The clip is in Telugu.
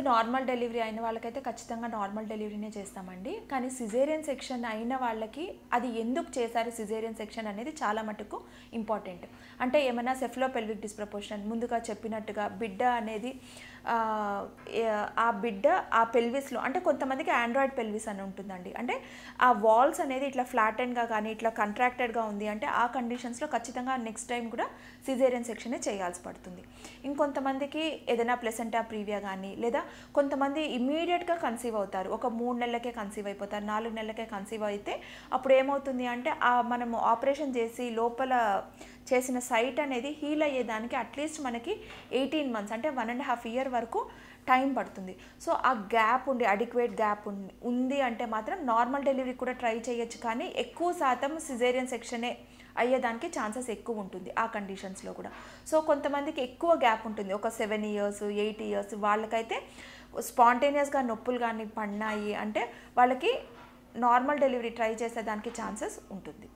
నార్మల్ డెలివరీ అయిన వాళ్ళకైతే ఖచ్చితంగా నార్మల్ డెలివరీనే చేస్తామండి. కానీ సిజేరియన్ సెక్షన్ అయిన వాళ్ళకి అది ఎందుకు చేశారు సిజేరియన్ సెక్షన్ అనేది చాలా మటుకు ఇంపార్టెంట్. అంటే ఏమైనా సెఫ్లోపెల్విక్ డిస్ప్రపోర్షన్ ముందుగా చెప్పినట్టుగా బిడ్డ అనేది ఆ బిడ్డ ఆ పెల్విస్లో, అంటే కొంతమందికి ఆండ్రాయిడ్ పెల్విస్ అని ఉంటుందండి. అంటే ఆ వాల్స్ అనేది ఇట్లా ఫ్లాటెన్గా కానీ ఇట్లా కంట్రాక్టెడ్గా ఉంది అంటే ఆ కండిషన్స్లో ఖచ్చితంగా నెక్స్ట్ టైం కూడా సిజేరియన్ సెక్షనే చేయాల్సి పడుతుంది. ఇంకొంతమందికి ఏదైనా ప్లెసెంటా ప్రీవియా కానీ, లేదా కొంతమంది ఇమీడియట్గా కన్సీవ్ అవుతారు, ఒక 3 నెలలకే కన్సీవ్ అయిపోతారు, 4 నెలలకే కన్సీవ్ అయితే అప్పుడు ఏమవుతుంది అంటే మనము ఆపరేషన్ చేసి లోపల చేసిన సైట్ అనేది హీల్ అయ్యేదానికి అట్లీస్ట్ మనకి 18 మంత్స్ అంటే 1.5 year వరకు టైం పడుతుంది. సో ఆ గ్యాప్ ఉండి అడిక్వేట్ గ్యాప్ ఉంది అంటే మాత్రం నార్మల్ డెలివరీ కూడా ట్రై చేయొచ్చు, కానీ ఎక్కువ శాతం సిజేరియన్ సెక్షనే అయ్యేదానికి ఛాన్సెస్ ఎక్కువ ఉంటుంది ఆ కండిషన్స్లో కూడా. సో కొంతమందికి ఎక్కువ గ్యాప్ ఉంటుంది, ఒక 7 years 8 years వాళ్ళకైతే స్పాంటేనియస్గా నొప్పులు కానీ పడినాయి అంటే వాళ్ళకి నార్మల్ డెలివరీ ట్రై చేసేదానికి ఛాన్సెస్ ఉంటుంది.